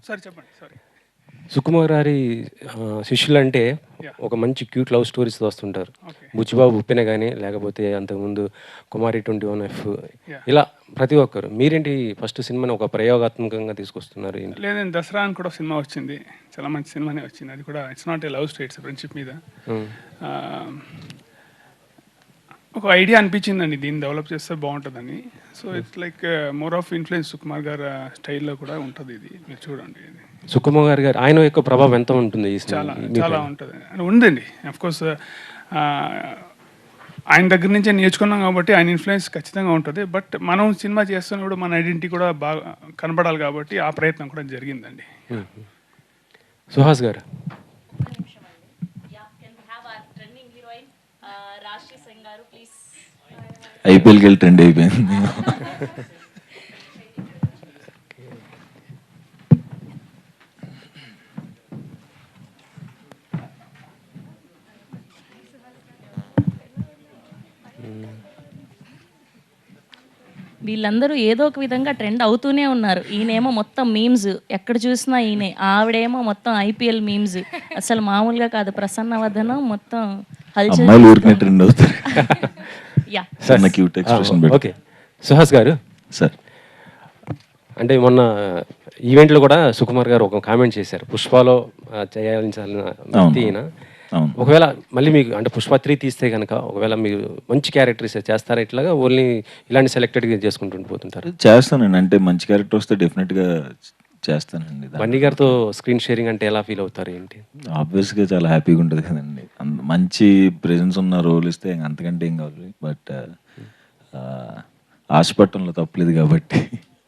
Sorry చెప్పండి. Sorry. Sukumar గారి శిష్యులంటే yeah! ఒక మంచి క్యూట్ లవ్ స్టోరీస్‌తో వస్తుంటారు. ఓకే. 'బుచ్చిబాబు ఉప్పెన' గాని, లేకపోతే అంతకుముందు 'కుమారి 21F' యాహ్! ఇలా ప్రతి ఒక్కరు. మీరేంటి ఫస్ట్ సినిమాని ఒక ప్రయోగాత్మకంగా తీసుకొస్తున్నారు ఏంటి? లేదండి, 'దసరా' అని కూడా ఒక సినిమా వచ్చింది. చాలా మంచి సినిమానే వచ్చింది. అది కూడా it's not a love story, it's friendship మీద. హ్మ్. ఆహ్, ఒక ఐడియా అనిపించిందండి దీన్ని డెవలప్ చేస్తే బాగుంటుందని. So it's like more of influence Sukumar గారి స్టైల్‌లో కూడా ఉంటది ఇది. మీరు చూడండి ఇది. సుకుమార్ గారు ఆయన యొక్క ప్రభావం ఎంత ఉంటుంది ఈ సినిమా చాలా మీ చాలా పైన? ఉంటది. ఉందండి. ఆఫ్‌కోర్స్ ఆయన దగ్గర నుంచే నేర్చుకున్నాం కాబట్టి ఆయన ఇన్‌ఫ్లుయెన్స్ ఖచ్చితంగా ఉంటది. బట్ మనం సినిమా చేస్తున్నప్పుడు మన ఐడెంటిటీ కూడా బాగా కనపడాలి కాబట్టి ఆ ప్రయత్నం కూడా జరిగిందండి. హ్మ్. సుహాస్ గారు. ఒక్క నిమిషం అండి. Yeah can we have our trending heroine Rashi Singh గారు ప్లీజ్. ఐపీఎల్కి వెళ్ళి ట్రెండ్ అయిపోయింది. వీళ్ళందరూ ఏదో ఒక విధంగా ట్రెండ్ అవుతూనే ఉన్నారు. ఈయనేమో మొత్తం మీమ్స్ ఎక్కడ చూసినా ఈయనే, ఆవిడేమో మొత్తం ఐపీఎల్ మీమ్స్. అసలు మామూలుగా కాదు. ప్రసన్న వదనం మొత్తం హల్చల్ అమ్మాయిలు ఊరికనే చేస్తుంది. ట్రెండ్ అవుతారు. యా చిన్న క్యూట్ ఎక్స్ప్రెషన్ పెట్టి. ఓకే. సుహాస్ గారు, సార్ అంటే మొన్న ఈవెంట్‌లో కూడా సుకుమార్ గారు ఒక కామెంట్ చేశారు. 'పుష్పలో' చేయాల్సిన వ్యక్తి ఈయన. అవును. ఒకవేళ మళ్ళీ మీకు అంటే 'పుష్ప 3' తీస్తే గనక ఒకవేళ మీరు మంచి క్యారెక్టర్ ఇస్తే చేస్తారా ఇట్లాగా? ఓన్లీ ఇలాంటి సెలెక్టెడ్‌గా చేసుకుంటూ పోతుంటారా? చేస్తానండి. అంటే మంచి క్యారెక్టర్ వస్తే డెఫినెట్గా చేస్తానండి. బన్నీ గారితో స్క్రీన్ షేరింగ్ అంటే ఎలా ఫీల్ అవుతారు ఏంటి? ఆబ్వియస్గా చాలా హ్యాపీగా ఉంటుంది కదండి. మంచి ప్రెజెన్స్ ఉన్న రోల్ ఇస్తే అంతకంటే ఏం కావాలి. బట్ ఆశపట్టంలో తప్పలేదు కాబట్టి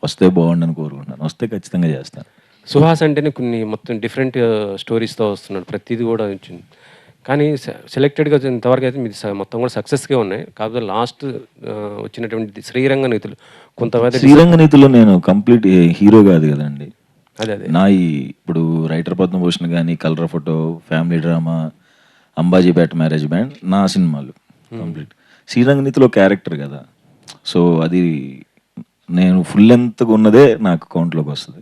వస్తే బాగుండని కోరుకుంటున్నాను. వస్తే ఖచ్చితంగా చేస్తాను. సుహాస్ అంటేనే కొన్ని మొత్తం డిఫరెంట్ స్టోరీస్‌తో వస్తున్నాడు. ప్రతీది కూడా వచ్చింది. కానీ సెలెక్టెడ్‌గా ఇంతవరకు అయితే మీది మొత్తం కూడా సక్సెస్‌గే ఉన్నాయి. కాకపోతే లాస్ట్ వచ్చినటువంటి 'శ్రీరంగ నీతులు' కొంతమంది శ్రీరంగనీతిలో నేను కంప్లీట్ హీరో కాదు కదండి. అదే అదే. నా ఇప్పుడు రైటర్ పద్మభూషణ్ కానీ, colour photo, family drama, Ambajipeta marriage band నా సినిమాలు కంప్లీట్. శ్రీరంగనీతిలో క్యారెక్టర్ కదా. సో అది నేను ఫుల్ లెంత్గా ఉన్నదే నాకు కౌంట్లోకి వస్తుంది.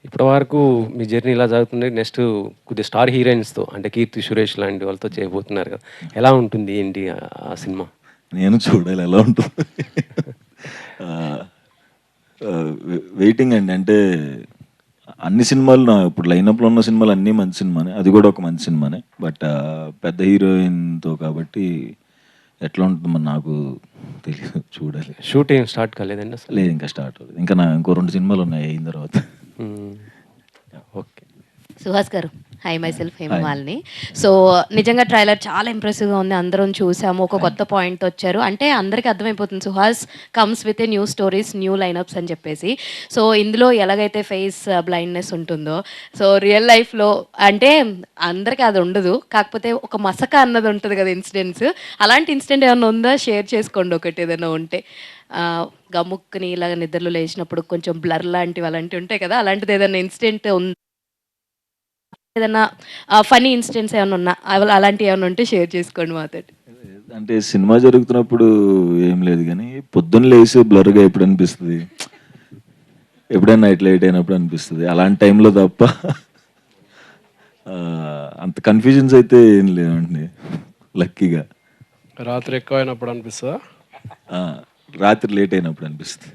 ఇప్పటి వరకు మీ జర్నీ ఇలా సాగుతుంది. నెక్స్ట్ కొద్దిగా స్టార్ హీరోయిన్స్‌తో అంటే 'కీర్తి సురేష్' లాంటి వాళ్ళతో చేయబోతున్నారు కదా! ఎలా ఉంటుంది ఏంటి ఆ సినిమా? నేను చూడాలి ఎలా ఉంటుంది. వెయిటింగ్ అండి. అంటే అన్ని సినిమాలు ఇప్పుడు లైనప్లో ఉన్న సినిమాలు అన్నీ మంచి సినిమానే. అది కూడా ఒక మంచి సినిమానే. బట్ పెద్ద హీరోయిన్తో కాబట్టి ఎట్లా ఉంటుందో మరి నాకు తెలియదు. చూడాలి. షూట్ ఏం స్టార్ట్ కాలేదండి అసలు? లేదు, ఇంకా స్టార్ట్ అవ్వలేదు. ఇంకా ఇంకో 2 సినిమాలు ఉన్నాయి అయిన తర్వాత. ఓకే. సుహాస్ గారు, hi myself Hemamalini. So నిజంగా ట్రైలర్ చాలా ఇంప్రెసివ్గా ఉంది. అందరం చూసాము. ఒక కొత్త పాయింట్ వచ్చారు అంటే అందరికీ అర్థమైపోతుంది Suhas comes with a new stories, new line-ups అని చెప్పేసి. సో ఇందులో ఎలాగైతే ఫేస్ బ్లైండ్నెస్ ఉంటుందో, సో రియల్ లైఫ్లో అంటే అందరికీ అది ఉండదు. కాకపోతే ఒక మసక అన్నది ఉంటుంది కదా ఇన్సిడెంట్స్. అలాంటి ఇన్సిడెంట్ ఏమైనా ఉందా? షేర్ చేసుకోండి ఒకటి ఏదైనా ఉంటే. గమ్ముక్కుని ఇలాగ నిద్రలో లేచినప్పుడు కొంచెం బ్లర్ లాంటివి అలాంటివి ఉంటాయి కదా, అలాంటిది ఏదైనా ఇన్సిడెంట్ ఉంది? ఏదన్నా ఫన్నీ ఇన్సిడెంట్స్ ఏమైనా ఉన్నా అలాంటివి ఏమైనా ఉంటే షేర్ చేసుకోండి మాతోటి. అంటే సినిమా జరుగుతున్నప్పుడు ఏం లేదు కానీ పొద్దున్న లేసి బ్లర్గా ఎప్పుడు అనిపిస్తుంది, ఎప్పుడైనా నైట్ లేట్ అయినప్పుడు అనిపిస్తుంది. అలాంటి టైంలో తప్ప అంత కన్ఫ్యూజన్స్ అయితే ఏం లేవండి. లక్కీగా రాత్రి ఎక్కువ అయినప్పుడు అనిపిస్తుందా? రాత్రి లేట్ అయినప్పుడు అనిపిస్తుంది.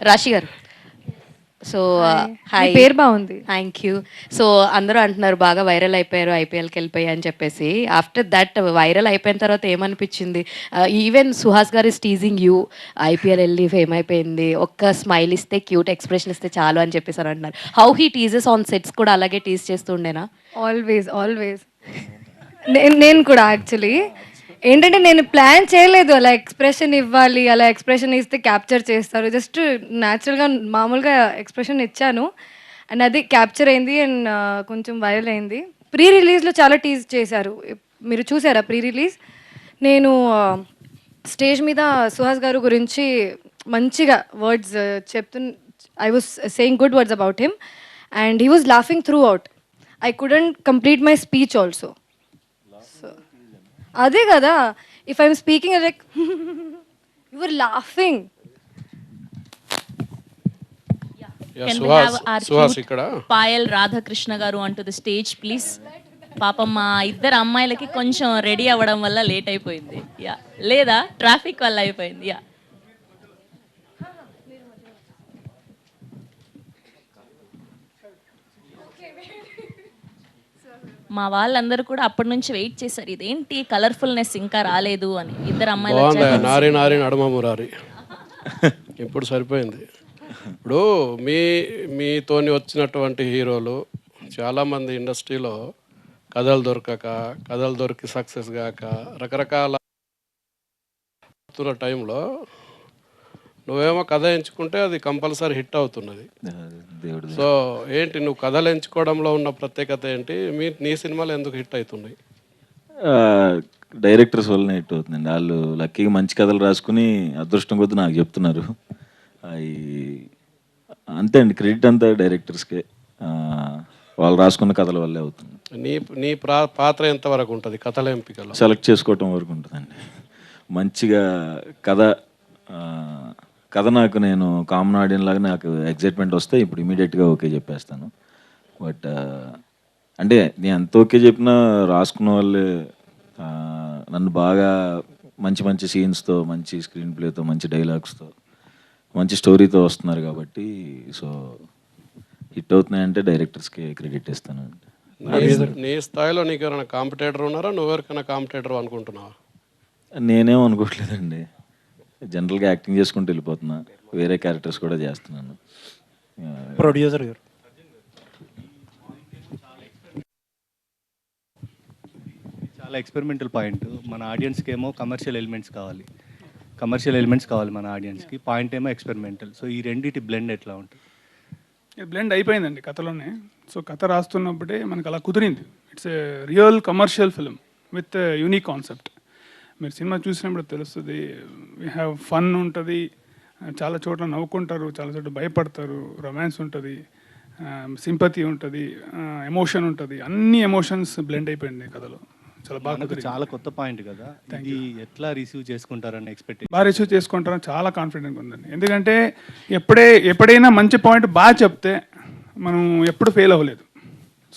రాశి గారు, సో మీ పేరు బాగుంది. Thank you. సో అందరూ అంటున్నారు బాగా వైరల్ అయిపోయారు ఐపీఎల్కి వెళ్ళిపోయి అని చెప్పేసి. ఆఫ్టర్ దట్ వైరల్ అయిపోయిన తర్వాత ఏమనిపించింది? ఈవెన్ సుహాస్ గారు ఇస్ టీజింగ్ యూ, ఐపీఎల్ వెళ్ళి ఫేమ్ అయిపోయింది, ఒక్క స్మైల్ ఇస్తే క్యూట్ ఎక్స్ప్రెషన్ ఇస్తే చాలు అని చెప్పేసి అని అంటున్నారు. హౌ హీ టీజెస్ ఆన్ సెట్స్ కూడా అలాగే టీజ్ చేస్తుండేనా? Always always. నేను కూడా యాక్చువల్లీ ఏంటంటే నేను ప్లాన్ చేయలేదు అలా ఎక్స్ప్రెషన్ ఇవ్వాలి, అలా ఎక్స్ప్రెషన్ ఇస్తే క్యాప్చర్ చేస్తారు. జస్ట్ న్యాచురల్గా మామూలుగా ఎక్స్ప్రెషన్ ఇచ్చాను అండ్ అది క్యాప్చర్ అయింది అండ్ కొంచెం వైరల్ అయింది. ప్రీ రిలీజ్లో చాలా టీజ్ చేశారు. మీరు చూసారా ప్రీ రిలీజ్? నేను స్టేజ్ మీద సుహాస్ గారు గురించి మంచిగా words I was saying good words about him and he was laughing throughout. I couldn't complete my speech also. అదే కదా, if I'm speaking like you are laughing. Can we Suhas have our Suhas cute ఇక్కడ పాయల్ రాధాకృష్ణ గారు onto the stage, please? పాపం మా ఇద్దరు అమ్మాయిలకి కొంచెం ready అవ్వడం వల్ల లేట్ అయిపోయింది. యా, లేదా ట్రాఫిక్ వల్ల అయిపోయింది. యా, మా వాళ్ళందరూ కూడా అప్పటి నుంచి వెయిట్ చేశారు, ఇదేంటి కలర్ఫుల్నెస్ ఇంకా రాలేదు అని. ఇద్దరు అమ్మాయిలు బాగుంది. వచ్చాక నారి నారి నడుమ మురారి ఇప్పుడు సరిపోయింది. ఇప్పుడు మీతోని వచ్చినటువంటి హీరోలు చాలామంది ఇండస్ట్రీలో కథలు దొరికి సక్సెస్ కాక రకరకాల టైంలో నువ్వేమో కథ ఎంచుకుంటే అది కంపల్సరీ హిట్ అవుతున్నది. దేవుడు సో ఏంటి నువ్వు కథలు ఎంచుకోవడంలో ఉన్న ప్రత్యేకత ఏంటి? నీ సినిమాలు ఎందుకు హిట్ అవుతున్నాయి? డైరెక్టర్స్ వల్లనే హిట్ అవుతుందండి. వాళ్ళు లక్కీగా మంచి కథలు రాసుకుని అదృష్టం కొద్దీ నాకు చెప్తున్నారు. అవి అంతే అండి, క్రెడిట్ అంతా డైరెక్టర్స్కే. వాళ్ళు రాసుకున్న కథల వల్లే అవుతుంది. నీ పాత్ర ఎంతవరకు ఉంటుంది కథల ఎంపికలో? సెలెక్ట్ చేసుకోవటం వరకు ఉంటుందండి. మంచిగా కథ నాకు, నేను కామన్ ఆడియన్ లాగా నాకు ఎగ్జైట్మెంట్ వస్తే ఇప్పుడు ఇమీడియట్గా ఓకే చెప్పేస్తాను. బట్ అంటే నేను ఎంత ఓకే చెప్పినా రాసుకున్న వాళ్ళే నన్ను బాగా మంచి మంచి సీన్స్తో, మంచి స్క్రీన్ ప్లేతో, మంచి డైలాగ్స్తో, మంచి స్టోరీతో వస్తున్నారు కాబట్టి సో హిట్ అవుతున్నాయంటే డైరెక్టర్స్కి క్రెడిట్ ఇస్తాను. నీ స్థాయిలో నీకు ఎవరైనా కాంపిటేటర్ ఉన్నారా? నువ్వెవరికైనా కాంపిటేటర్ అనుకుంటున్నావా? నేనేం అనుకోవట్లేదండి, జనరల్గా యాక్టింగ్ చేసుకుంటూ వెళ్ళిపోతున్నా. వేరే క్యారెక్టర్స్ కూడా చేస్తున్నాను. ప్రొడ్యూసర్ గారు, చాలా ఎక్స్పెరిమెంటల్ పాయింట్. మన ఆడియన్స్కి ఏమో కమర్షియల్ ఎలిమెంట్స్ కావాలి మన ఆడియన్స్కి. పాయింట్ ఏమో ఎక్స్పెరిమెంటల్. సో ఈ రెండింటి బ్లెండ్ ఎట్లా ఉంటుంది? బ్లెండ్ అయిపోయిందండి కథలోనే. సో కథ రాస్తున్నప్పుడే మనకు అలా కుదిరింది. It's a real commercial film with unique concept. మీరు సినిమా చూసినప్పుడు తెలుస్తుంది. వీ హ్యావ్ ఫన్ ఉంటుంది, చాలా చోట్ల నవ్వుకుంటారు, చాలా చోట్ల భయపడతారు, రొమాన్స్ ఉంటుంది, సింపతి ఉంటుంది, ఎమోషన్ ఉంటుంది. అన్ని ఎమోషన్స్ బ్లెండ్ అయిపోయింది కథలో. చాలా బాగా, చాలా కొత్త పాయింట్ కదా, ఇది ఎట్లా రిసీవ్ చేసుకుంటారని ఎక్స్పెక్ట్ బాగా రిసీవ్ చేసుకుంటారని చాలా కాన్ఫిడెంట్గా ఉందండి. ఎందుకంటే ఎప్పుడైనా మంచి పాయింట్ బాగా చెప్తే మనం ఎప్పుడు ఫెయిల్ అవ్వలేదు.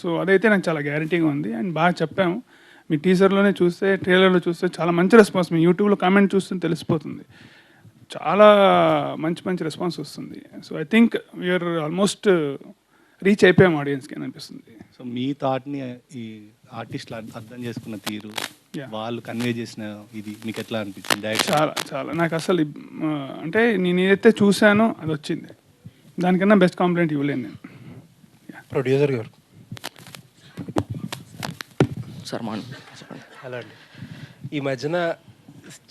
సో అదైతే నాకు చాలా గ్యారంటీగా ఉంది. అండ్ బాగా చెప్పాము. మీ టీజర్లోనే చూస్తే, ట్రైలర్లో చూస్తే చాలా మంచి రెస్పాన్స్. మీ యూట్యూబ్లో కామెంట్ చూస్తే తెలిసిపోతుంది, చాలా మంచి రెస్పాన్స్ వస్తుంది. So I think we're almost reach అయిపోయాం ఆడియన్స్కి అని అనిపిస్తుంది. సో మీ థాట్ని ఈ ఆర్టిస్టులు అర్థం చేసుకున్న తీరు, వాళ్ళు కన్వే చేసిన ఇది మీకు ఎట్లా అనిపించింది? చాలా నాకు అసలు అంటే నేను ఏదైతే చూశానో అది వచ్చింది. దానికన్నా బెస్ట్ కాంప్లిమెంట్ ఇవ్వలేను నేను. ప్రొడ్యూసర్ గారు, హలో అండి. ఈ మధ్యన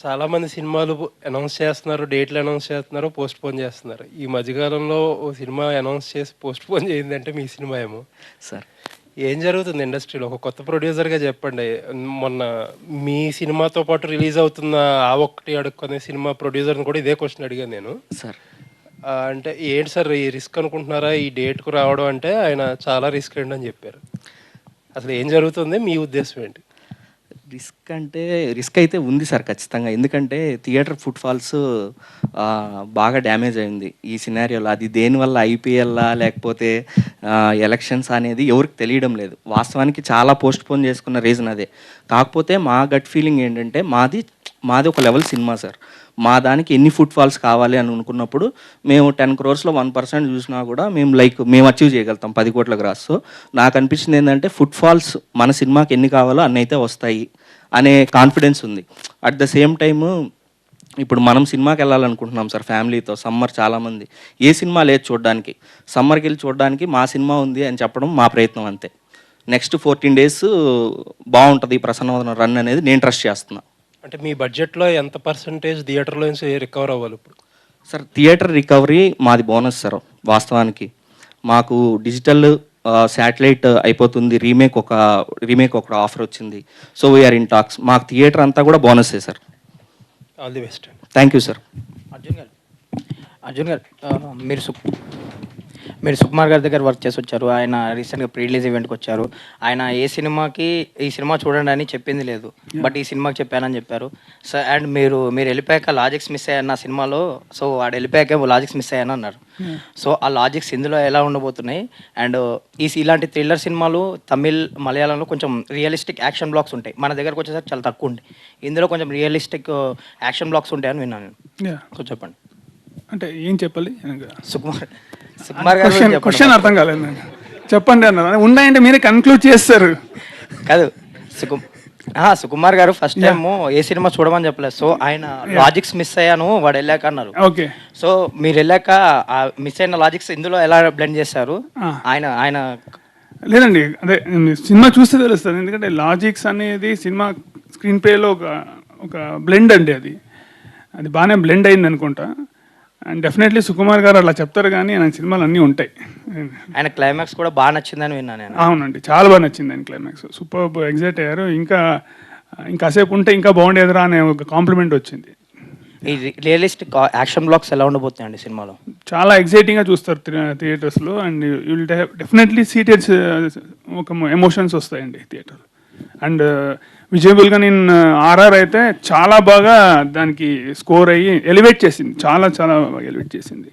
చాలామంది సినిమాలు అనౌన్స్ చేస్తున్నారు, డేట్లు అనౌన్స్ చేస్తున్నారు, పోస్ట్ పోన్ చేస్తున్నారు. ఈ మధ్యకాలంలో ఓ సినిమా అనౌన్స్ చేసి పోస్ట్ పోన్ చేయిందంటే మీ సినిమా ఏమో సార్. ఏం జరుగుతుంది ఇండస్ట్రీలో? ఒక కొత్త ప్రొడ్యూసర్గా చెప్పండి. మొన్న మీ సినిమాతో పాటు రిలీజ్ అవుతున్న ఆ ఒక్కటి అడుక్కునే సినిమా ప్రొడ్యూసర్ని కూడా ఇదే క్వశ్చన్ అడిగాను నేను సార్. అంటే ఏంటి సార్ ఈ రిస్క్ అనుకుంటున్నారా ఈ డేట్కు రావడం? అంటే ఆయన చాలా రిస్క్ అండి అని చెప్పారు. అసలు ఏం జరుగుతుంది, మీ ఉద్దేశం ఏంటి? రిస్క్ అయితే ఉంది సార్ ఖచ్చితంగా. ఎందుకంటే థియేటర్ ఫుట్ ఫాల్స్ బాగా డ్యామేజ్ అయింది ఈ సినారియోలో. అది దేనివల్ల, ఐపీఎల్లా లేకపోతే ఎలక్షన్స్ అనేది ఎవరికి తెలియడం లేదు. వాస్తవానికి చాలా పోస్ట్ పోన్ చేసుకున్న రీజన్ అదే. కాకపోతే మా గట్ ఫీలింగ్ ఏంటంటే మాది ఒక లెవెల్ సినిమా సార్. మా దానికి ఎన్ని ఫుట్ ఫాల్స్ కావాలి అని అనుకున్నప్పుడు మేము 10 crores 1% చూసినా కూడా మేము అచీవ్ చేయగలుగుతాం 10 కోట్ల గ్రాస్. సో నాకు అనిపించింది ఏంటంటే ఫుట్ ఫాల్స్ మన సినిమాకి ఎన్ని కావాలో అన్ని అయితే వస్తాయి అనే కాన్ఫిడెన్స్ ఉంది. అట్ ద సేమ్ టైము ఇప్పుడు మనం సినిమాకి వెళ్ళాలనుకుంటున్నాం సార్ ఫ్యామిలీతో. సమ్మర్ చాలామంది ఏ సినిమా లేదు చూడడానికి, సమ్మర్కి వెళ్ళి చూడడానికి మా సినిమా ఉంది అని చెప్పడం మా ప్రయత్నం అంతే. నెక్స్ట్ 14 days బాగుంటుంది ప్రసన్నవదనం రన్ అనేది నేను ట్రస్ట్ చేస్తున్నాను. అంటే మీ బడ్జెట్లో ఎంత పర్సంటేజ్ థియేటర్లో నుంచి రికవర్ అవ్వాలి ఇప్పుడు? సార్ థియేటర్ రికవరీ మాది బోనస్ సార్. వాస్తవానికి మాకు డిజిటల్ శాటిలైట్ అయిపోతుంది, రీమేక్ ఒక ఆఫర్ వచ్చింది. So we are in talks. మాకు థియేటర్ అంతా కూడా బోనస్సే sir. All the best. Thank you sir. Arjun garu మీరు సుకుమార్ గారి దగ్గర వర్క్ చేసి వచ్చారు. ఆయన రీసెంట్గా ప్రీ రిలీజ్ ఈవెంట్కి వచ్చారు. ఆయన ఏ సినిమాకి ఈ సినిమా చూడండి అని చెప్పింది లేదు, బట్ ఈ సినిమాకి చెప్పానని చెప్పారు. సో అండ్ మీరు వెళ్ళిపోయాక లాజిక్స్ మిస్ అయ్యారు సినిమాలో. సో వాడు వెళ్ళిపోయాక లాజిక్స్ మిస్ అయ్యాను అన్నారు. సో ఆ లాజిక్స్ ఇందులో ఎలా ఉండబోతున్నాయి? అండ్ ఇలాంటి థ్రిల్లర్ సినిమాలు తమిళ్, మలయాళంలో కొంచెం రియలిస్టిక్ యాక్షన్ బ్లాక్స్ ఉంటాయి, మన దగ్గరకు వచ్చేసరికి చాలా తక్కువ ఉంటాయి. ఇందులో కొంచెం రియలిస్టిక్ యాక్షన్ బ్లాక్స్ ఉంటాయని విన్నాను నేను. కొంచెం చెప్పండి. అంటే ఏం చెప్పాలి? సుకుమార్ గారు క్వశ్చన్ అర్థం కాలేదు నాకు. చెప్పండి అన్నారు, ఉన్నాయంటే మీరే కన్క్లూడ్ చేస్తారు. కాదు, సుకుమార్ గారు ఫస్ట్ టైం ఏ సినిమా చూడమని చెప్పలేదు. సో ఆయన లాజిక్స్ మిస్ అయ్యాను వాడు వెళ్ళాక అన్నారు. ఓకే. సో మీరు వెళ్ళాక మిస్ అయిన లాజిక్స్ ఇందులో ఎలా బ్లెండ్ చేశారు? ఆయన లేదండి, అదే సినిమా చూస్తే తెలుస్తుంది. ఎందుకంటే లాజిక్స్ అనేది సినిమా స్క్రీన్ ప్లేలో ఒక బ్లెండ్ అండి. అది బాగానే బ్లెండ్ అయింది అనుకుంటా. అండ్ డెఫినెట్లీ సుకుమార్ గారు అలా చెప్తారు, కానీ ఆయన సినిమాలు అన్నీ ఉంటాయి. ఆయన క్లైమాక్స్ కూడా బాగా నచ్చిందని విన్నాను నేను. అవునండి, చాలా బాగా నచ్చింది ఆయన క్లైమాక్స్. సూపర్ ఎగ్జైట్ అయ్యారు. ఇంకాసేపు ఉంటే ఇంకా బాగుండేదిరా అనే ఒక కాంప్లిమెంట్ వచ్చింది. ఈ రియలిస్టిక్ యాక్షన్ బ్లాక్స్ ఎలా ఉండబోతున్నాయండి సినిమాలో? చాలా ఎగ్జైటింగ్గా చూస్తారు థియేటర్స్లో. And you will definitely seated ఒక ఎమోషన్స్ వస్తాయండి థియేటర్. అండ్ విజయబుల్గా నేను ఆర్ఆర్ అయితే చాలా బాగా దానికి స్కోర్ అయ్యి ఎలివేట్ చేసింది, చాలా చాలా బాగా ఎలివేట్ చేసింది.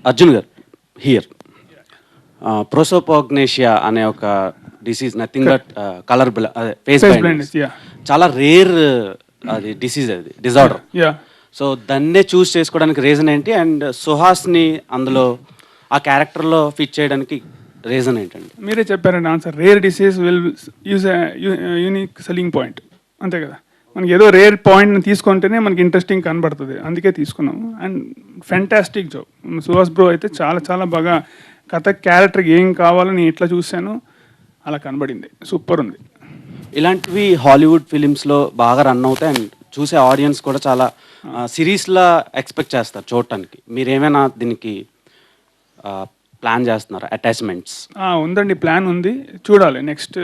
అర్జున్ గారు హియర్, ప్రోసోపాగ్నేషియా అనే ఒక disease, nothing but colour face blindness, చాలా రేర్ అది డిసీజ్, అది డిజార్డర్. సో దాన్నే చూస్ చేసుకోవడానికి రీజన్ ఏంటి? అండ్ సుహాస్ని అందులో ఆ క్యారెక్టర్లో ఫిట్ చేయడానికి రీజన్ ఏంటండి? మీరే చెప్పారండి answer. Rare disease will use unique selling point, అంతే కదా. మనకి ఏదో రేర్ పాయింట్ని తీసుకుంటేనే మనకి ఇంట్రెస్టింగ్ కనబడుతుంది, అందుకే తీసుకున్నాము. And fantastic job Suhas bro అయితే చాలా చాలా బాగా కథ క్యారెక్టర్కి ఏం కావాలో నేను ఎట్లా చూశానో అలా కనబడింది, సూపర్ ఉంది. ఇలాంటివి హాలీవుడ్ ఫిలిమ్స్లో బాగా రన్ అవుతాయి అండ్ చూసే ఆడియన్స్ కూడా చాలా సిరీస్లా ఎక్స్పెక్ట్ చేస్తారు చూడటానికి. మీరేమైనా దీనికి ప్లాన్ చేస్తున్నారు అటాచ్మెంట్స్? ఉందండి, ప్లాన్ ఉంది, చూడాలి నెక్స్ట్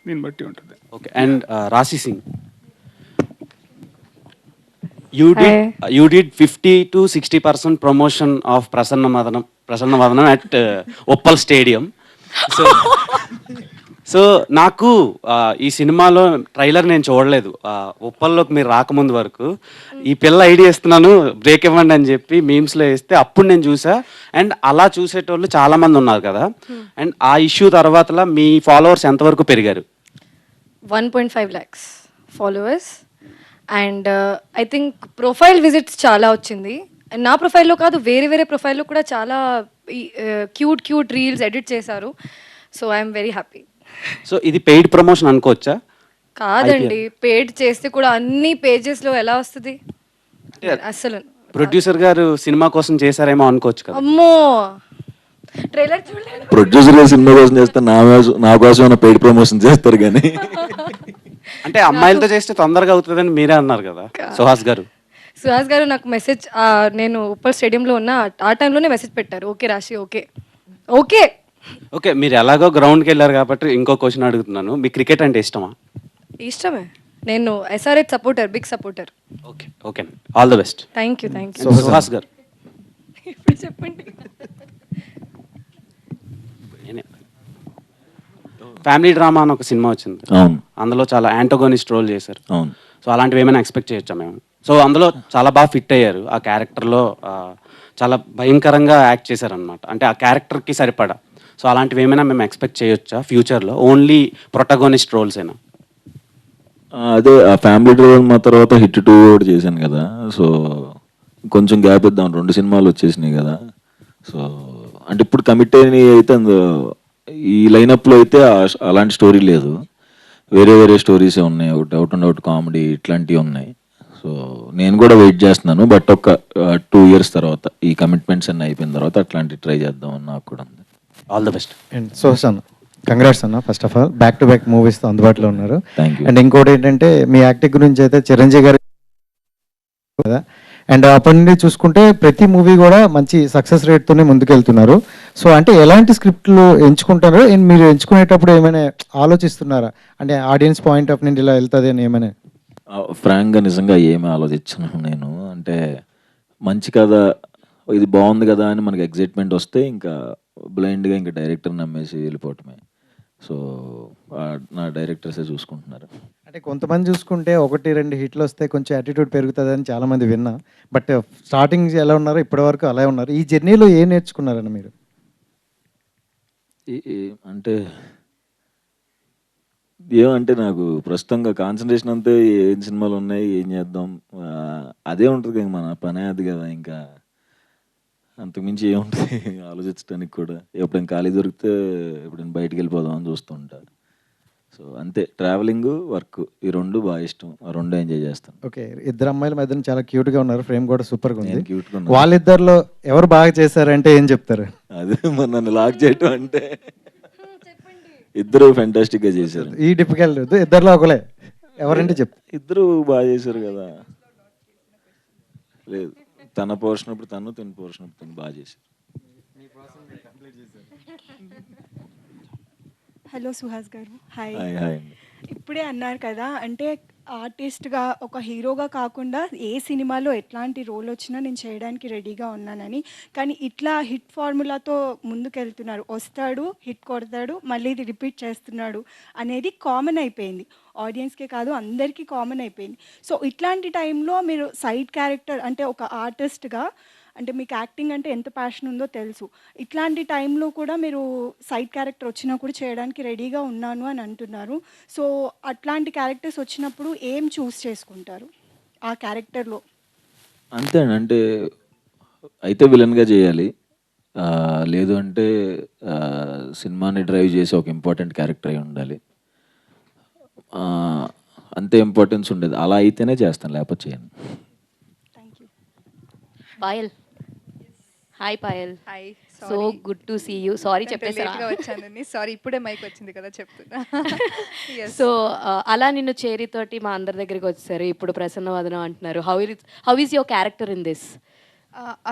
దీన్ని బట్టి ఉంటుంది. ఓకే. అండ్ రాశి Singh, you did 50 to 60% promotion of Prasanna Vadanam at Uppal Stadium. So నాకు ఈ సినిమాలో ట్రైలర్ నేను చూడలేదు, ఉప్పల్లోకి మీరు రాకముందు వరకు. ఈ పిల్ల ఐడియా ఇస్తున్నాను బ్రేక్ ఇవ్వండి అని చెప్పి మీమ్స్లో వేస్తే అప్పుడు నేను చూసా. అండ్ అలా చూసేటోళ్ళు చాలామంది ఉన్నారు కదా. అండ్ ఆ ఇష్యూ తర్వాత మీ ఫాలోవర్స్ ఎంతవరకు పెరిగారు? 1.5 lakhs followers. And I think profile visits చాలా వచ్చింది. అండ్ నా ప్రొఫైల్లో కాదు, వేరే వేరే ప్రొఫైల్లో కూడా చాలా క్యూట్ రీల్స్ ఎడిట్ చేశారు. So I'm very happy. So ఇది పెయిడ్ ప్రమోషన్ అనుకోవచ్చా? కాదండి, పెయిడ్ చేస్తే కూడా అన్ని పేజెస్లో ఎలా వస్తుంది అసలు. ప్రొడ్యూసర్ గారు సినిమా కోసం చేశారేమో అనుకోవచ్చు కదా. అమ్మో, ట్రైలర్ చూడలేదు. ప్రొడ్యూసర్ గారు సినిమా కోసం చేస్తే నా కోసం ఏమైనా పెయిడ్ ప్రమోషన్ చేస్తారు కానీ. అంటే అమ్మాయిలతో చేస్తే తొందరగా అవుతుందని మీరే అన్నారు కదా సుహాస్ గారు. నాకు మెసేజ్, నేను ఉప్పల్ స్టేడియంలో ఉన్న ఆ టైంలోనే మెసేజ్ పెట్టారు, ఓకే రాశి, ఓకే ఓకే ఓకే. మీరు ఎలాగో గ్రౌండ్కి వెళ్ళారు కాబట్టి ఇంకో క్వశ్చన్ అడుగుతున్నాను, మీకు క్రికెట్ అంటే ఇష్టమా? ఇష్టమే, నేను SRH supporter, big supporter. Okay okay, all the best. Thank you. Suhas గారు ఇప్పుడు చెప్పండి. ఫ్యామిలీ డ్రామా అని ఒక సినిమా వచ్చింది, అందులో చాలా యాంటోగోనిస్ట్ రోల్ చేశారు. సో అలాంటివి ఏమైనా ఎక్స్పెక్ట్ చేయొచ్చా మేము? సో అందులో చాలా బాగా ఫిట్ అయ్యారు, ఆ క్యారెక్టర్లో చాలా భయంకరంగా యాక్ట్ చేశారనమాట, అంటే ఆ క్యారెక్టర్కి సరిపడా. సో అలాంటివి ఏమైనా మేము ఎక్స్పెక్ట్ చేయొచ్చా ఫ్యూచర్లో? ఓన్లీ ప్రొటగోనిస్ట్ రోల్స్ అయినా? అదే ఆ ఫ్యామిలీ డ్రామా తర్వాత హిట్ 2 కూడా చేశాను కదా. సో కొంచెం గ్యాప్ ఇద్దాం, 2 సినిమాలు వచ్చేసినాయి కదా. సో అంటే ఇప్పుడు కమిట్ అయినవి అయితే ఈ లైనప్లో అయితే అలాంటి స్టోరీ లేదు, వేరే వేరే స్టోరీసే ఉన్నాయి. ఒకటి అవుట్ అండ్ అవుట్ కామెడీ ఇట్లాంటివి ఉన్నాయి. సో నేను కూడా వెయిట్ చేస్తున్నాను, బట్ ఒక 2 years తర్వాత ఈ కమిట్మెంట్స్ అన్నీ అయిపోయిన తర్వాత అట్లాంటి ట్రై చేద్దామని నాకు కూడా ఉంది. All the best. And Suhas అన్న, కంగ్రాట్స్ అన్న. First of all back to back మూవీస్తో అందుబాటులో ఉన్నారు. Thank you. అండ్ ఇంకోటి ఏంటంటే మీ యాక్టింగ్ గురించి అయితే చిరంజీవి గారు కదా, అండ్ అప్పటి నుండి చూసుకుంటే ప్రతి మూవీ కూడా మంచి సక్సెస్ రేట్తోనే ముందుకెళ్తున్నారు. సో అంటే ఎలాంటి స్క్రిప్ట్లు ఎంచుకుంటారో మీరు ఎంచుకునేటప్పుడు ఏమైనా ఆలోచిస్తున్నారా? అంటే ఆడియన్స్ పాయింట్ ఆఫ్ నుండి ఇలా వెళ్తుంది అని ఏమైనా? ఫ్రాంక్గా నిజంగా ఏమి ఆలోచించను నేను. అంటే మంచి కథ ఇది బాగుంది కదా అని మనకి ఎగ్జైట్మెంట్ వస్తే ఇంకా బ్లైండ్గా ఇంకా డైరెక్టర్ నమ్మేసి వెళ్ళిపోవటమే. సో నా డైరెక్టర్సే చూసుకుంటున్నారు. అంటే కొంతమంది చూసుకుంటే 1-2 హిట్లు వస్తే కొంచెం యాటిట్యూడ్ పెరుగుతుందని చాలామంది విన్నా. బట్ స్టార్టింగ్ ఎలా ఉన్నారో ఇప్పటివరకు అలా ఉన్నారు. ఈ జర్నీలో ఏం నేర్చుకున్నారని మీరు? అంటే ఏమంటే నాకు ప్రస్తుతంగా కాన్సన్ట్రేషన్ అంతే ఏం సినిమాలు ఉన్నాయి, ఏం చేద్దాం, అదే ఉంటుంది కదా, మన పనే అది కదా. ఇంకా అంతకుమించి ఏముంటుంది ఆలోచించడానికి కూడా. ఎప్పుడైనా ఖాళీ దొరికితే ఎప్పుడైనా బయటికి వెళ్ళిపోదాం అని చూస్తూ ఉంటాను. సో అంతే, ట్రావెలింగ్, వర్క్, ఈ 2 బాగా ఇష్టం. ఆ 2 ఎంజాయ్ చేస్తాను. ఓకే, ఇద్దరు అమ్మాయిల మధ్యన చాలా క్యూట్గా ఉన్నారు, ఫ్రేమ్ కూడా సూపర్గా ఉంది. క్యూట్గా ఉన్నా. వాళ్ళిద్దరిలో ఎవరు బాగా చేశారంటే ఏం చెప్తారు? అదే మరి నన్ను లాక్ చేయటం అంటే ఇద్దరు ఫెంటాస్టిక్గా చేశారు. ఈ డిఫికల్ట్ ఇద్దరిలో ఒకలే ఎవరంటే ఇద్దరు బాగా చేశారు కదా. లేదు, తన పోర్షన్ అప్పుడు తను, తన పోర్షన్ అప్పుడు తను బాగా చేశారు. హలో సుహాస్ గారు, హాయ్. హాయ్ హాయ్ అండి. ఇప్పుడే అన్నారు కదా, అంటే ఆర్టిస్ట్గా ఒక హీరోగా కాకుండా ఏ సినిమాలో ఎట్లాంటి రోల్ వచ్చినా నేను చేయడానికి రెడీగా ఉన్నానని. కానీ ఇట్లా హిట్ ఫార్ములాతో ముందుకెళ్తున్నారు, వస్తాడు, హిట్ కొడతాడు, మళ్ళీ ఇది రిపీట్ చేస్తున్నాడు అనేది కామన్ అయిపోయింది. ఆడియన్స్కే కాదు, అందరికీ కామన్ అయిపోయింది. సో ఇట్లాంటి టైంలో మీరు సైడ్ క్యారెక్టర్, అంటే ఒక ఆర్టిస్ట్గా, అంటే మీకు యాక్టింగ్ అంటే ఎంత ప్యాషన్ ఉందో తెలుసు, ఇట్లాంటి టైంలో కూడా మీరు సైడ్ క్యారెక్టర్ వచ్చినా కూడా చేయడానికి రెడీగా ఉన్నాను అని అంటున్నారు. సో అట్లాంటి క్యారెక్టర్స్ వచ్చినప్పుడు ఏం చూస్ చేసుకుంటారు ఆ క్యారెక్టర్లో? అంతే అండి, అంటే అయితే విలన్గా చేయాలి, లేదు అంటే సినిమాని డ్రైవ్ చేసి ఒక ఇంపార్టెంట్ క్యారెక్టర్ అయి ఉండాలి. అంతే ఇంపార్టెన్స్ ఉండేది, అలా అయితేనే చేస్తాను, లేకపోతే చేయను. Payal, hi Payal. Hi, so good to see you. Sorry చెప్పేసారా? వచ్చానండి, సారీ, ఇప్పుడే మైక్ వచ్చింది కదా చెప్తున్నా. సో అలా నిన్ను చేరితోటి మా అందరి దగ్గరికి వచ్చారు, ఇప్పుడు ప్రసన్న వదనం అంటున్నారు. How is your character in this?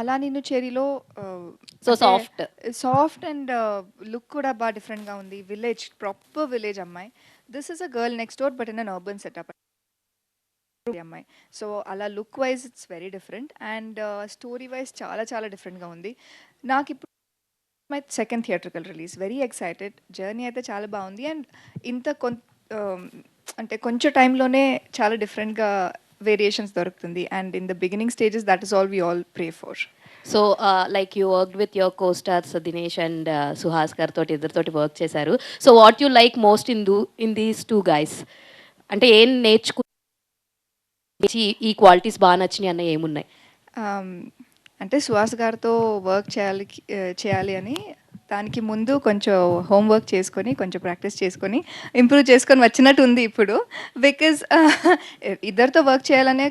అలా నిన్ను చేరిలో సో సాఫ్ట్ అండ్ లుక్ కూడా బాగా డిఫరెంట్గా ఉంది. విలేజ్, ప్రాపర్ విలేజ్ అమ్మాయి. This is a girl next door but in an urban setup అమ్మాయి. సో అలా look wise it's very different and story wise చాలా చాలా డిఫరెంట్గా ఉంది. నాకు ఇప్పుడు my second theatrical release, very excited. Journey అయితే చాలా బాగుంది అండ్ ఇంత అంటే కొంచెం టైంలోనే చాలా డిఫరెంట్గా వేరియేషన్స్ దొరుకుతుంది and in the beginning stages that is all we all pray for. So like you work with your co stars Dinesh and Suhas గారు తోటి, ఇద్దరితోటి వర్క్ చేశారు. So what you like most in these 2 guys? అంటే ఏం నేర్చుకు ఈ qualities బాగా నచ్చినాయి అన్న ఏమున్నాయి? అంటే సుహాస్ గారితో వర్క్ చేయాలి అని దానికి ముందు కొంచెం హోంవర్క్ చేసుకొని, కొంచెం ప్రాక్టీస్ చేసుకొని, ఇంప్రూవ్ చేసుకొని వచ్చినట్టు ఉంది ఇప్పుడు. బికాజ్ ఇద్దరితో వర్క్ చేయాలనే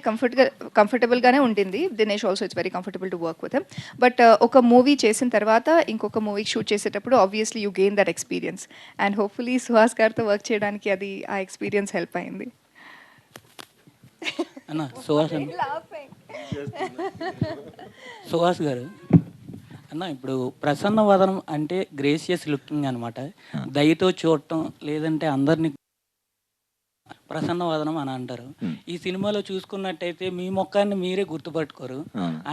కంఫర్టబుల్గానే ఉంటుంది. Dinesh also it's very comfortable to work with him. But ఒక మూవీ చేసిన తర్వాత ఇంకొక మూవీకి షూట్ చేసేటప్పుడు obviously you gain that experience and hopefully Suhas గారితో వర్క్ చేయడానికి అది ఆ ఎక్స్పీరియన్స్ హెల్ప్ అయింది. అన్న సుహాస్ గారు అన్న, ఇప్పుడు ప్రసన్న వదనం అంటే గ్రేసియస్ లుకింగ్ అనమాట, దయతో చూడటం, లేదంటే అందరినీ ప్రసన్న వదనం అని అంటారు. ఈ సినిమాలో చూసుకున్నట్టయితే మీ ముఖాన్ని మీరే గుర్తుపట్టుకోరు,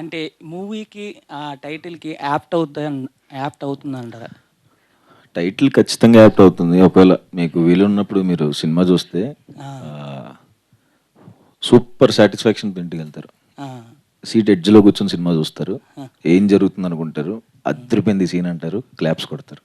అంటే మూవీకి ఆ టైటిల్కి యాప్ట్ అవుతుంది అంటారా? టైటిల్ ఖచ్చితంగా యాప్ట్ అవుతుంది. ఒకవేళ మీకు వీలున్నప్పుడు మీరు సినిమా చూస్తే సూపర్ సాటిస్ఫాక్షన్ ఇంటికి వెళ్తారు. సీట్ ఎడ్జ్లో కూర్చొని సినిమా చూస్తారు, ఏం జరుగుతుంది అనుకుంటారు, అద్దరిపోయింది సీన్ అంటారు, క్లాప్స్ కొడతారు.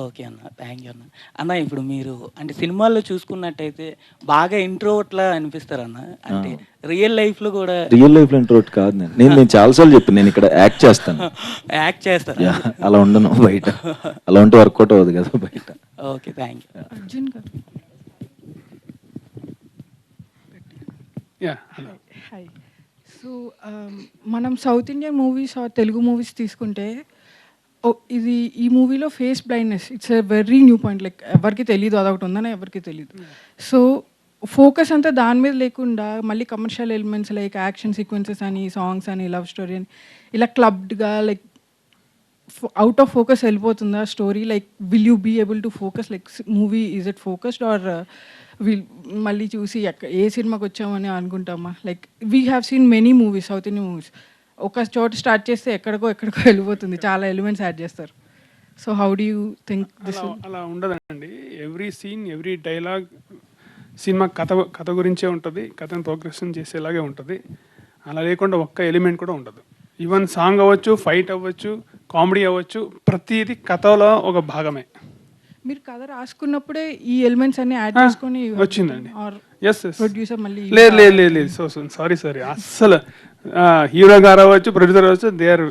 ఓకే అన్న, థ్యాంక్ యూ అన్న. అన్న ఇప్పుడు మీరు అంటే సినిమాల్లో చూసుకున్నట్టయితే బాగా ఇంట్రోవర్ట్లా అనిపిస్తారు అన్న, అంటే రియల్ లైఫ్లో కూడా? రియల్ లైఫ్లో ఇంట్రోవర్ట్ కాదు నేను చాలాసార్లు చెప్పాను, నేను ఇక్కడ యాక్ట్ చేస్తాను. యాక్ట్ చేస్తాను, అలా ఉండను బయట, అలా ఉంటే వర్కౌట్ అవ్వదు కదా బయట. Okay, thank you. Arjun garu, hi. So మనం South Indian movies or Telugu movies తీసుకుంటే ఇది ఈ మూవీలో face blindness it's a very new point. Like ఎవరికి తెలియదు అదొకటి ఉందని ఎవరికి తెలియదు. సో ఫోకస్ అంతా దాని మీద లేకుండా మళ్ళీ commercial elements like action sequences అని, సాంగ్స్ అని, లవ్ స్టోరీ అని ఇలా క్లబ్డ్గా లైక్ అవుట్ ఆఫ్ ఫోకస్ వెళ్ళిపోతుందా story? Like will you be able to focus? Like movie is it focused or మళ్ళీ చూసి ఏ సినిమాకి వచ్చామని అనుకుంటామా? Like we have seen many movies, South Indian movies, ఒక చోట స్టార్ట్ చేస్తే ఎక్కడికో వెళ్ళిపోతుంది, చాలా ఎలిమెంట్స్ యాడ్ చేస్తారు. So how do you think this? అలా ఉండదండి. Every scene, every dialogue cinema కథ గురించే ఉంటుంది, కథను ప్రోగ్రెషన్ చేసేలాగే ఉంటుంది. అలా లేకుండా ఒక్క ఎలిమెంట్ కూడా ఉండదు. ఈవెన్ సాంగ్ అవ్వచ్చు, ఫైట్ అవ్వచ్చు, కామెడీ అవ్వచ్చు, ప్రతిదీ కథలో ఒక భాగమే. మీరు కథ రాసుకున్నప్పుడే ఈ ఎలిమెంట్స్ అన్ని యాడ్ చేసుకొని వచ్చిందండి. ఎస్ ప్రొడ్యూసర్ మళ్ళీ లేదు సారీ అస్సలు హీరో గారు అవ్వచ్చు, ప్రొడ్యూసర్ అవ్వచ్చు, they are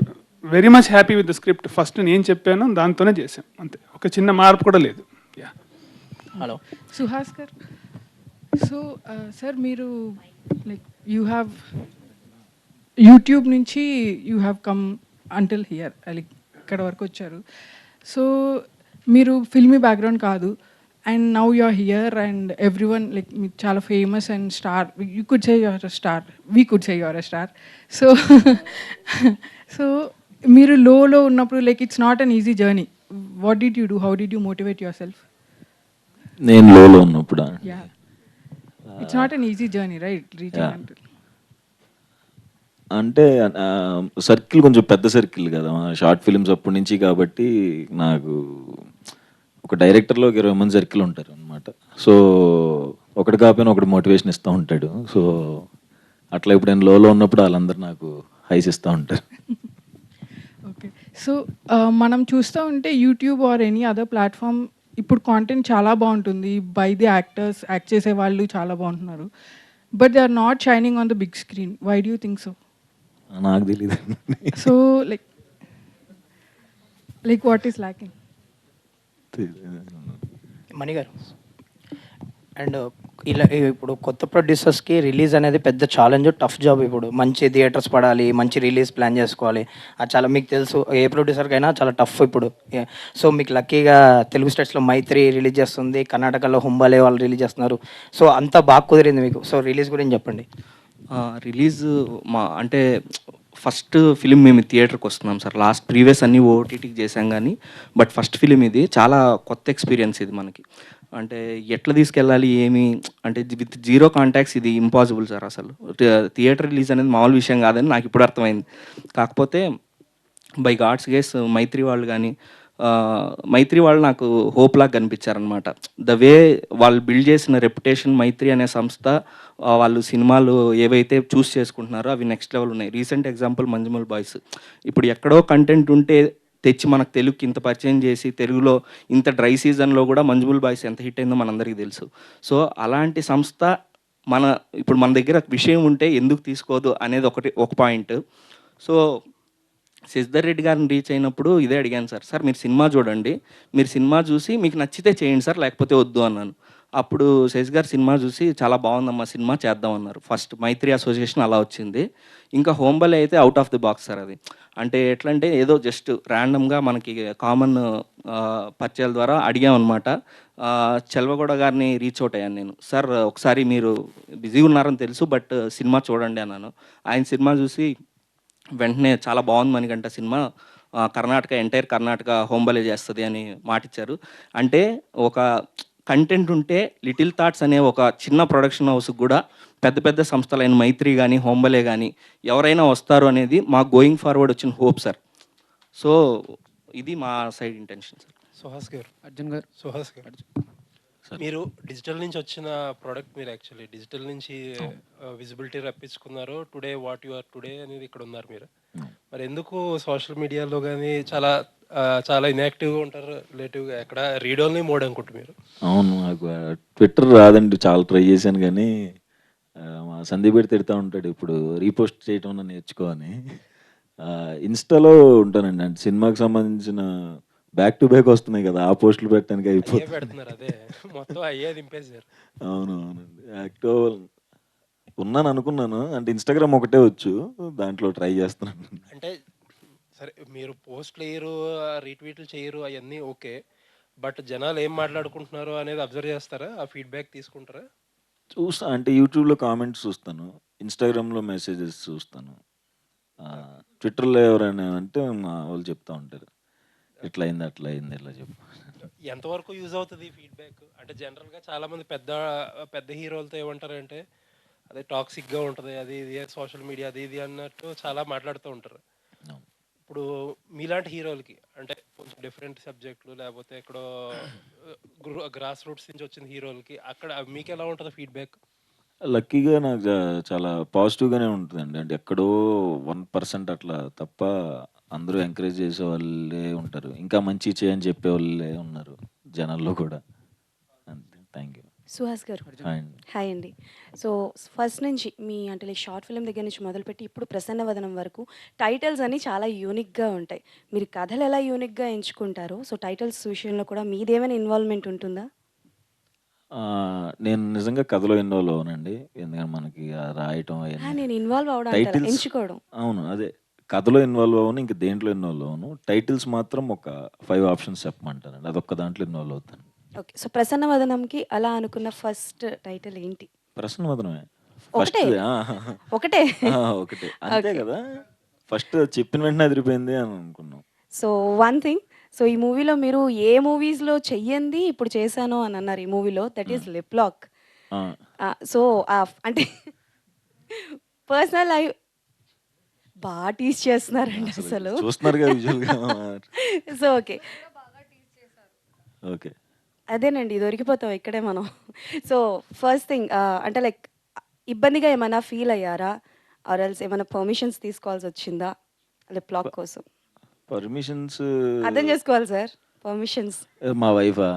very much happy with the script. First నేను చెప్పాను, దాంతోనే చేసాం, అంతే. ఒక చిన్న మార్పు కూడా లేదు. హలో సుహాస్ గారు. సో సార్, మీరు లైక్ యూ హ్యావ్ యూట్యూబ్ నుంచి you have come until here, like ఇక్కడ వరకు వచ్చారు. సో మీరు ఫిల్మీ బ్యాక్గ్రౌండ్ కాదు, and now you are here and everyone like మీరు చాలా famous and star. You could say you're a star, we could say you're a star. So so మీరు లోలో ఉన్నప్పుడు like it's not an easy journey. What did you do? How did you motivate your self? నేను లోలో ఉన్నప్పుడు it's not an easy journey, right? Reaching అంటే circle కొంచెం పెద్ద circle కదా, short films అప్పటి నుంచి. కాబట్టి నాకు ఒక డైరెక్టర్లో ఒక 20 మంది సర్కిల్ ఉంటారు అనమాట. సో ఒకటి కాకపోయినా ఒకటి మోటివేషన్ ఇస్తూ ఉంటాడు. సో అట్లా ఇప్పుడు నేను లోలో ఉన్నప్పుడు వాళ్ళందరూ నాకు హైస్ ఇస్తూ ఉంటారు. ఓకే. సో మనం చూస్తూ ఉంటే YouTube or any other platform ఇప్పుడు కాంటెంట్ చాలా బాగుంటుంది, బై ది యాక్టర్స్, యాక్ట్ చేసే వాళ్ళు చాలా బాగుంటున్నారు, but they are not shining on the big screen. Why do you think so? నాకు తెలీదు. So like what is lacking? Mani garu, and ఇలా ఇప్పుడు కొత్త ప్రొడ్యూసర్స్కి రిలీజ్ అనేది పెద్ద ఛాలెంజ్, టఫ్ జాబ్. ఇప్పుడు మంచి థియేటర్స్ పడాలి, మంచి రిలీజ్ ప్లాన్ చేసుకోవాలి, అది చాలా మీకు తెలుసు, ఏ ప్రొడ్యూసర్కైనా చాలా టఫ్ ఇప్పుడు. సో మీకు లక్కీగా తెలుగు స్టేట్స్లో మైత్రి రిలీజ్ చేస్తుంది, కర్ణాటకలో హుంబాలే వాళ్ళు రిలీజ్ చేస్తున్నారు. సో అంతా బాగా కుదిరింది మీకు. సో రిలీజ్ గురించి చెప్పండి. రిలీజ్ అంటే ఫస్ట్ ఫిలిం మేము థియేటర్కి వస్తున్నాం సార్. ప్రీవియస్ అన్నీ ఓటీటీకి చేసాం కానీ, బట్ ఫస్ట్ ఫిలిం ఇది చాలా కొత్త ఎక్స్పీరియన్స్ ఇది మనకి. అంటే ఎట్లా తీసుకెళ్ళాలి ఏమి అంటే విత్ జీరో కాంటాక్ట్స్ ఇది ఇంపాసిబుల్ సార్. అసలు థియేటర్ రిలీజ్ అనేది మామూలు విషయం కాదని నాకు ఇప్పుడు అర్థమైంది. కాకపోతే బై గాడ్స్ గేస్ మైత్రి వాళ్ళు కానీ మైత్రి వాళ్ళు నాకు హోప్ లాగా కనిపించారనమాట. ద వే వాళ్ళు బిల్డ్ చేసిన రెప్యుటేషన్, మైత్రి అనే సంస్థ, వాళ్ళు సినిమాలు ఏవైతే చూస్ చేసుకుంటున్నారో అవి నెక్స్ట్ లెవెల్ ఉన్నాయి. Recent example Manjummel boys. ఇప్పుడు ఎక్కడో కంటెంట్ ఉంటే తెచ్చి మనకు తెలుగుకి ఇంత పరిచయం చేసి, తెలుగులో ఇంత డ్రై సీజన్లో కూడా మంజుమల్ బాయ్స్ ఎంత హిట్ అయిందో మనందరికీ తెలుసు. సో అలాంటి సంస్థ ఇప్పుడు మన దగ్గర విషయం ఉంటే ఎందుకు తీసుకోదు అనేది ఒక పాయింట్. సో శశిధర్ రెడ్డి గారిని రీచ్ అయినప్పుడు ఇదే అడిగాను సార్ మీరు సినిమా చూడండి, మీరు సినిమా చూసి మీకు నచ్చితే చేయండి సార్, లేకపోతే వద్దు అన్నాను. అప్పుడు శశి గారు సినిమా చూసి చాలా బాగుందమ్మా, సినిమా చేద్దాం అన్నారు. ఫస్ట్ మైత్రి అసోసియేషన్ అలా వచ్చింది. ఇంకా హోంబలే అయితే out of the box sir. అది అంటే ఎట్లా అంటే ఏదో జస్ట్ ర్యాండమ్గా మనకి కామన్ పరిచయాల ద్వారా అడిగామన్నమాట. చెల్వగౌడ గారిని రీచ్ అవుట్ అయ్యాను నేను. సార్ ఒకసారి మీరు బిజీగా ఉన్నారని తెలుసు, బట్ సినిమా చూడండి అన్నాను. ఆయన సినిమా చూసి వెంటనే చాలా బాగుంది మనకంట సినిమా, ఎంటైర్ కర్ణాటక హోంబలే చేస్తుంది అని మాటిచ్చారు. అంటే ఒక కంటెంట్ ఉంటే లిటిల్ థాట్స్ అనే ఒక చిన్న ప్రొడక్షన్ హౌస్కి కూడా పెద్ద పెద్ద సంస్థలైన మైత్రి కానీ హోంబలే కానీ ఎవరైనా వస్తారు అనేది మా గోయింగ్ ఫార్వర్డ్ వచ్చిన హోప్ సార్. సో ఇది మా సైడ్ ఇంటెన్షన్ సార్. సుహాస్ గారు, అర్జున్ గారు. సుహాస్ గారు, మీరు డిజిటల్ నుంచి వచ్చిన ప్రోడక్ట్, మీరు యాక్చువల్లీ డిజిటల్ నుంచి విజిబిలిటీ రప్పించుకున్నారు. Today what you are today అనేది ఇక్కడ ఉన్నారు మీరు. మరి ఎందుకు సోషల్ మీడియాలో కానీ చాలా ఇన్యాక్టివ్గా ఉంటారు, రిలేటివ్గా ఎక్కడ రీడ్ ఓన్లీ మోడ్ అనుకుంటు మీరు? అవును, నాకు ట్విట్టర్ రాదండి, చాలా ట్రై చేశాను కానీ మా సందీప్ పెట్టి తిడతా ఉంటాడు ఇప్పుడు రీపోస్ట్ చేయటం నేర్చుకో అని. ఇన్స్టాలో ఉంటానండి, అంటే సినిమాకి సంబంధించిన బ్యాక్ టు బ్యాక్ వస్తున్నాయి కదా, ఆ పోస్టులు పెట్టడానికి పెడుతున్నారు. అదే మొత్తం అయ్యే దింపేశారు. అవును అవునండి, యాక్టివ్ ఉన్నాను అనుకున్నాను. అంటే ఇన్స్టాగ్రామ్ ఒకటే వచ్చు, దాంట్లో ట్రై చేస్తున్నాను. అంటే సరే, మీరు పోస్ట్లు వేయరు, రీట్వీట్లు చేయరు, అవన్నీ ఓకే, బట్ జనాలు ఏం మాట్లాడుకుంటున్నారు అనేది అబ్జర్వ్ చేస్తారా? ఆ ఫీడ్బ్యాక్ తీసుకుంటారా? చూస్తా, అంటే యూట్యూబ్లో కామెంట్స్ చూస్తాను, ఇన్స్టాగ్రామ్లో మెసేజెస్ చూస్తాను, ట్విట్టర్లో ఎవరైనా అంటే మా వాళ్ళు చెప్తా ఉంటారు ఇట్లా అయింది అట్లా అయింది ఇట్లా చెప్పు. ఎంతవరకు యూజ్ అవుతుంది ఫీడ్బ్యాక్? అంటే జనరల్గా చాలామంది పెద్ద పెద్ద హీరోలతో ఏమంటారంటే అదే టాక్సిక్గా ఉంటుంది, అది ఇది సోషల్ మీడియా అది ఇది అన్నట్టు చాలా మాట్లాడుతూ ఉంటారు. ఇప్పుడు మీలాంటి హీరోలకి అంటే కొంచెం డిఫరెంట్ సబ్జెక్టులు లేకపోతే ఎక్కడో గ్రాస్ రూట్స్ నుంచి వచ్చిన హీరోలకి అక్కడ మీకు ఎలా ఉంటుంది ఫీడ్బ్యాక్? లక్కీగా నాకు చాలా పాజిటివ్‌గానే ఉంటదండి. అంటే ఎక్కడో 1% అట్లా తప్ప అందరూ ఎంకరేజ్ చేసే వాళ్ళే ఉంటారు. ఇంకా మంచియి చెయ్యని చెప్పేవాళ్ళే ఉన్నారు జనాల్లో కూడా. అంతే. Thank you. సుహాస్ గారు హాయ్ అండి. హాయ్ అండి. సో ఫస్ట్ నుంచి మీ అంటే లైక్ షార్ట్ ఫిల్మ్ దగ్గర నుంచి మొదలుపెట్టి ఇప్పుడు ప్రసన్నవదనం వరకు టైటిల్స్ అన్ని చాలా యూనిక్గా ఉంటాయి. మీరు కథలు ఎలా యూనిక్గా ఎంచుకుంటారో సో టైటిల్స్ విషయంలో కూడా మీదేమైనా ఇన్వాల్వ్మెంట్ ఉంటుందా? నేను నిజంగా కథలో ఇన్వాల్వ్ అవ్వనండి. ఎందుకంటే మనకి రాయటం నేను ఇన్వాల్వ్ అవడం అంటారా? ఎంచుకోవడం. అవును. అదే. కథలో ఇన్వాల్వ్ అవ్వను. ఇంక దేంట్లో ఇన్వాల్వ్ అవ్వను. టైటిల్స్ మాత్రం ఒక 5 ఆప్షన్స్ చెప్పమంటారండి. అదొక్క దాంట్లో ఇన్వాల్వ్ అవుతాను. ఓకే. సో ప్రసన్నవదనంకి అలా అనుకున్న ఫస్ట్ టైటిల్ ఏంటి? ప్రసన్నవదనమే. ఒకటే? ఫస్ట్‌ది. ఒకటే? ఒకటే. అంతే ఓకే. కదా! ఫస్ట్ చెప్పిన వెంటనే అదిరిపోయింది అని అనుకున్నాం. సో వన్ థింగ్, సో ఈ మూవీలో మీరు ఏ మూవీస్‌లో చెయ్యంది ఇప్పుడు చేశాను అని అన్నారు ఈ మూవీలో, దట్ ఈస్ లిప్ లాక్. ఆ! సో అంటే పర్సనల్ లైఫ్ టీజ్ చేస్తున్నారండి అసలు. చూస్తున్నారుగా విజువల్‌గా. So okay. ఓకే. అదేనండి దొరికిపోతాం ఇక్కడే మనం. సో ఫస్ట్ థింగ్ అంటే లైక్ ఇబ్బందిగా ఏమైనా ఫీల్ అయ్యారా? ఆర్ ఎల్స్ ఏమైనా పర్మిషన్స్ తీసుకోవాల్సి వచ్చిందా లిప్ లాక్ కోసం? పర్మిషన్స్ అర్థం చేసుకోవాలి సార్ పర్మిషన్స్. మా వైఫా?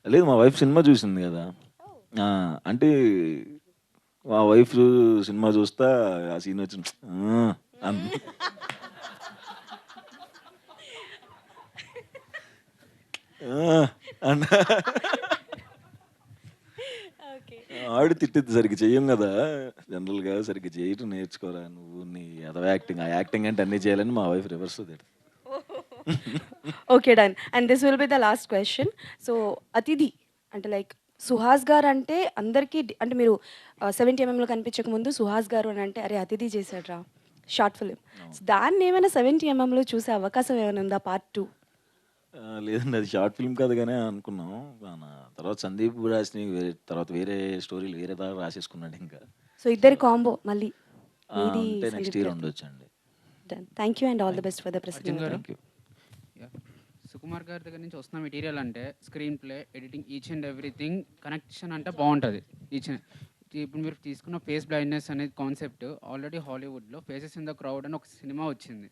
లేదు, మా వైఫ్ సినిమా చూసింది కదా! అంటే మా వైఫ్ సినిమా చూస్తా ఆ సీన్ వచ్చి అన్న ఆవిడ తిట్టిద్ది, సరిగ్గా చెయ్యం కదా జనరల్గా, సరిగ్గా చేయటం నేర్చుకోరా నువ్వు, నీ ఎదవ యాక్టింగ్, ఆ యాక్టింగ్ అంటే అన్నీ చేయాలని మా వైఫ్ రివర్స్ తిడుతుంది. Okay done. And this will be the last question. So అతిథి అంటే లైక్ సుహాస్ గారు అంటే అందరికీ అంటే మీరు 70 mm కనిపించక ముందు సుహాస్ గారు అని అంటే అరే అతిథి చేశాడ్రా షార్ట్ ఫిలిం. దాన్ని ఏమైనా 70 mm చూసే అవకాశం ఏమైనా ఉందా పార్ట్ 2? లేదండి, అది షార్ట్ ఫిల్మ్ కాదు కానీ అనుకున్నాం. మన తర్వాత సందీప్ రాసిన తర్వాత వేరే స్టోరీలు వేరే దాకా రాసేసుకున్నాడు ఇంకా. సో ఇద్దరి కాంబో మళ్ళీ అంటే నెక్స్ట్ ఇయర్ ఉండొచ్చండి. Done. Thank you and all the best for the president. Thank you. Sukumar గారి దగ్గర నుంచి వస్తున్న మెటీరియల్ అంటే screenplay, editing, each and everything connection అంటే బాగుంటుంది. ఇప్పుడు మీరు తీసుకున్న ఫేస్ బ్లైండ్నెస్ అనేది కాన్సెప్ట్ ఆల్రెడీ హాలీవుడ్లో ఫేసెస్ ఇన్ ద క్రౌడ్ అని ఒక సినిమా వచ్చింది.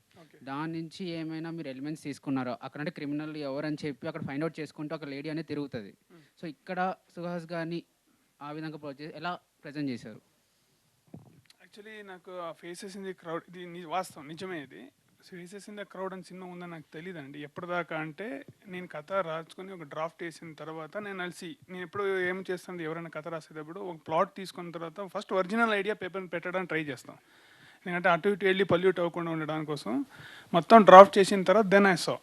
దాని నుంచి ఏమైనా మీరు ఎలిమెంట్స్ తీసుకున్నారో? అక్కడంటే క్రిమినల్ ఎవరని చెప్పి అక్కడ ఫైండ్ అవుట్ చేసుకుంటూ ఒక లేడీ అనేది తిరుగుతుంది. సో ఇక్కడ సుహాస్ గారిని ఆ విధంగా ఎలా ప్రజెంట్ చేశారు? యాక్చువల్లీ నాకు ఆ ఫేసెస్ ఇన్ ది క్రౌడ్ ఇది వాస్తవం, నిజమే. ఇది ఫేసెస్ ఇన్ ద క్రౌడ్ అని సినిమా ఉందని నాకు తెలియదండి ఎప్పటిదాకా. అంటే నేను కథ రాసుకొని ఒక డ్రాఫ్ట్ వేసిన తర్వాత నేను ఎప్పుడు ఏం చేస్తాను, ఎవరైనా కథ రాసేటప్పుడు ఒక ప్లాట్ తీసుకున్న తర్వాత ఫస్ట్ ఒరిజినల్ ఐడియా పేపర్ని పెట్టడానికి ట్రై చేస్తాం. ఎందుకంటే అటు ఇటు వెళ్ళి పల్యూట్ అవ్వకుండా ఉండడానికి కోసం మొత్తం డ్రాఫ్ట్ చేసిన తర్వాత దెన్ ఐ సా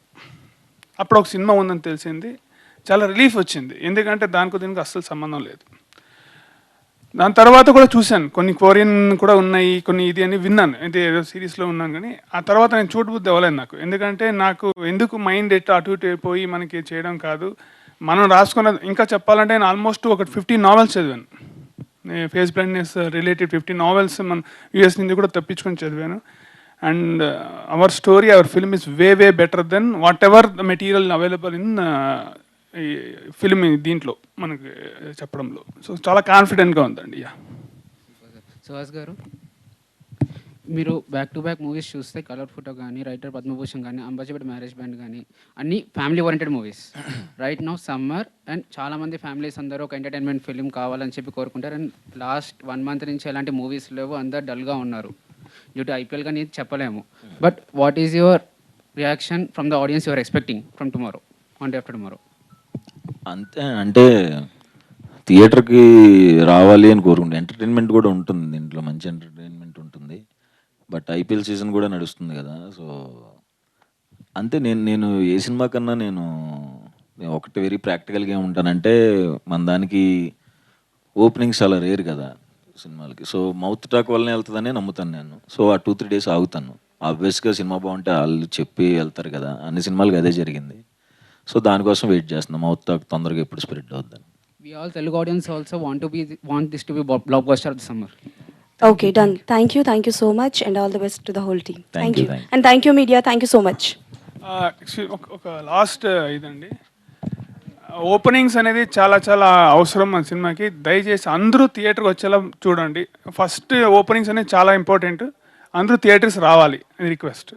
అప్పుడు ఒక సినిమా ఉందని తెలిసింది. చాలా రిలీఫ్ వచ్చింది, ఎందుకంటే దానికి దీనికి అస్సలు సంబంధం లేదు. దాని తర్వాత కూడా చూశాను, కొన్ని కొరియన్ కూడా ఉన్నాయి, కొన్ని ఇది అని విన్నాను, అయితే ఏదో సిరీస్లో ఉన్నాను. కానీ ఆ తర్వాత నేను చూడబుద్ధి అవ్వలేదు నాకు, ఎందుకంటే నాకు ఎందుకు మైండ్ అటు ఇటు అయిపోయి మనకి చేయడం కాదు, మనం రాసుకున్న. ఇంకా చెప్పాలంటే నేను ఆల్మోస్ట్ ఒక 15 novels చదివాను. ఫేస్ బ్లైండ్నెస్ రిలేటెడ్ 15 novels మన యూఎస్ నుంచి కూడా తప్పించుకొని చదివాను. And our story, our film is way better than whatever the material available in ఈ ఫిల్మ్ దీంట్లో మనకి చెప్పడంలో. సో చాలా కాన్ఫిడెంట్గా ఉందండి. సుహాస్ గారు, మీరు బ్యాక్ టు బ్యాక్ మూవీస్ చూస్తే కలర్ ఫోటో కానీ, రైటర్ పద్మభూషణ్ కానీ, అంబాజీపేట మ్యారేజ్ బ్యాండ్ కానీ అన్నీ family oriented movies. Right now summer and చాలామంది ఫ్యామిలీస్ అందరూ ఒక ఎంటర్టైన్మెంట్ ఫిల్మ్ కావాలని చెప్పి కోరుకుంటారు. అండ్ లాస్ట్ 1 month నుంచి ఎలాంటి మూవీస్ లేవు, అందరు డల్గా ఉన్నారు డ్యూ టు IPL కానీ చెప్పలేము. But what is your reaction from the audience your expecting from tomorrow, one day after tomorrow? అంతే, అంటే థియేటర్కి రావాలి అని కోరుకుంటే ఎంటర్టైన్మెంట్ కూడా ఉంటుంది దీంట్లో, మంచి ఎంటర్టైన్మెంట్ ఉంటుంది. బట్ IPL సీజన్ కూడా నడుస్తుంది కదా, సో అంతే. నేను ఏ సినిమా కన్నా నేను ఒకటి వెరీ ప్రాక్టికల్గా ఉంటానంటే, మన దానికి ఓపెనింగ్స్ చాలా రేర్ కదా సినిమాలకి. సో మౌత్ టాక్ వల్లనే వెళ్తుందనే నమ్ముతాను నేను. సో ఆ 2-3 days ఆగుతాను. ఆబ్వియస్గా సినిమా బాగుంటే వాళ్ళు చెప్పి వెళ్తారు కదా, అన్ని సినిమాలకి అదే జరిగింది. సో దానికోసం వెయిట్ చేస్తున్నాం, మౌత్ టాక్ తొందరగా ఎప్పుడు స్ప్రెడ్ అవుద్దని. We all Telugu audience also want this to be blockbuster of the summer. Okay, done. Thank you so much, and all the best to the whole team. Thank you. And thank you, media. Thank you so much. ఒక last ఇదండి, openings అనేది చాలా చాలా అవసరం మన సినిమాకి. దయచేసి అందరూ థియేటర్కి వచ్చేలా చూడండి. ఫస్ట్ ఓపెనింగ్స్ అనేది చాలా ఇంపార్టెంట్. అందరూ థియేటర్స్ రావాలి, రిక్వెస్ట్.